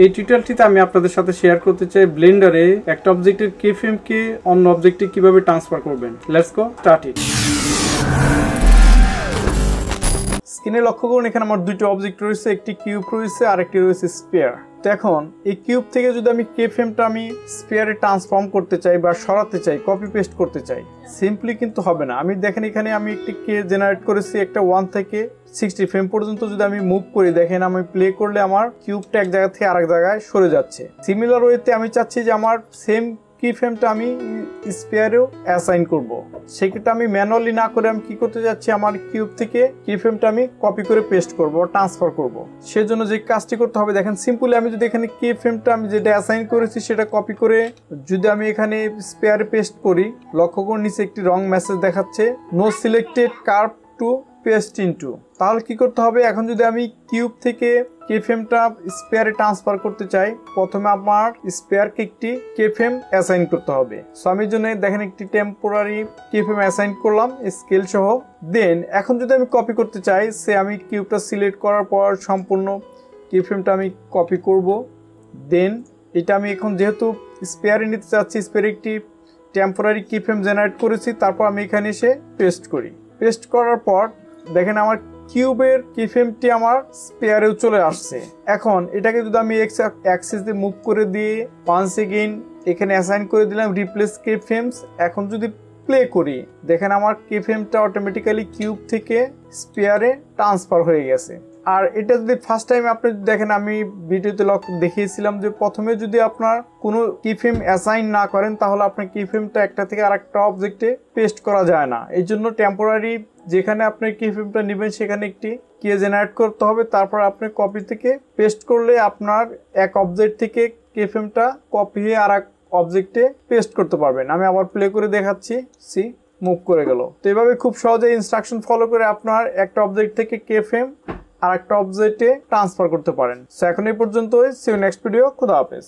এই টিউটোরিয়ালটিতে আমি আপনাদের সাথে শেয়ার করতে চাই ব্লেন্ডারে একটা অবজেক্টের keyframe-কে অন্য অবজেক্টে কিভাবে ট্রান্সফার করবেন। Let's go start it. স্ক্রিনে লক্ষ্য করুন, এখানে আমার দুটো অবজেক্ট রয়েছে, একটি কিউব রয়েছে আর একটি রয়েছে স্ফিয়ার। তো এখন এই কিউব থেকে যদি আমি keyframe-টা আমি স্ফিয়ারে ট্রান্সফর্ম করতে চাই বা সরাতে চাই, কপি পেস্ট করতে চাই, সিম্পলি কিন্তু হবে না। আমি দেখেন এখানে আমি একটি কে জেনারেট করেছি, একটা 1 থেকে 60 ফ্রেম পর্যন্ত যদি আমি মুভ করি, দেখেন আমি প্লে করলে আমার কিউবটা এক জায়গা থেকে আরেক জায়গায় সরে যাচ্ছে। সিমিলার ওয়েতে আমি চাচ্ছি যে আমার সেম keyframe-টা আমি স্ফিয়ারেও অ্যাসাইন করব। সেক্ষেত্রে আমি ম্যানুয়ালি না করে আমি কি করতে যাচ্ছি, আমার কিউব থেকে keyframe-টা আমি কপি করে পেস্ট করব, ট্রান্সফার করব। সেজন্য যে কাজটি করতে হবে, দেখেন সিম্পলি আমি যদি এখানে keyframe-টা আমি যেটা অ্যাসাইন করেছি সেটা কপি করে যদি আমি এখানে স্ফিয়ারে পেস্ট করি, লক্ষ্য করুন নিচে একটি রং মেসেজ দেখাচ্ছে, no selected curve to paste into. তাহলে কি করতে হবে, এখন যদি আমি কিউব থেকে keyframe-টা স্ফিয়ারে ট্রান্সফার করতে চাই, প্রথমে আমার স্ফিয়ারকে একটি keyframe অ্যাসাইন করতে হবে। সো আমি জন্য দেখেন একটি টেম্পোরারি keyframe অ্যাসাইন করলাম স্কেল সহ। দেন এখন যদি আমি কপি করতে চাই, সে আমি কিউবটা সিলেক্ট করার পর সম্পূর্ণ keyframe-টা আমি কপি করব। দেন এটা আমি এখন যেহেতু স্ফিয়ারে নিতে চাচ্ছি, স্ফিয়ারে একটি টেম্পোরারি keyframe জেনারেট করেছি, তারপর আমি এখানে এসে পেস্ট করি। পেস্ট করার পর দেখেন আমার কিউবের keyframe-টি আমার স্ফিয়ারেও চলে আসছে। এখন এটাকে যদি আমি এক্স অ্যাক্সিস দিয়ে মুভ করে দিয়ে ওয়ান্স এগেইন এখানে অ্যাসাইন করে দিলাম রিপ্লেস keyframes। এখন যদি প্লে করি, দেখেন আমার keyframe-টা অটোমেটিক্যালি কিউব থেকে স্ফিয়ারে ট্রান্সফার হয়ে গেছে। আর এটা যদি ফার্স্ট টাইম আপনি দেখেন, আমি ভিডিওতে দেখিয়েছিলাম যে প্রথমে যদি আপনার কোনো keyframe অ্যাসাইন না করেন, তাহলে আপনার keyframe-টা একটা থেকে আরেকটা অবজেক্টে পেস্ট করা যায় না। এই জন্য টেম্পোরারি যেখানে আপনি keyframe-টা নেবেন সেখানে একটি কে জেনারেট করতে হবে, তারপর আপনি কপি থেকে পেস্ট করলে আপনার এক অবজেক্ট থেকে keyframe-টা কপি হয়ে আর এক অবজেক্টে পেস্ট করতে পারবেন। আমি আবার প্লে করে দেখাচ্ছি, সি মুভ করে গেল। তো এভাবে খুব সহজে ইনস্ট্রাকশন ফলো করে আপনার একটা অবজেক্ট থেকে keyframe আর একটা অবজেক্টে ট্রান্সফার করতে পারেন। সো এখন এই পর্যন্তই, সি ইউ নেক্সট ভিডিও। খোদা হাফেজ।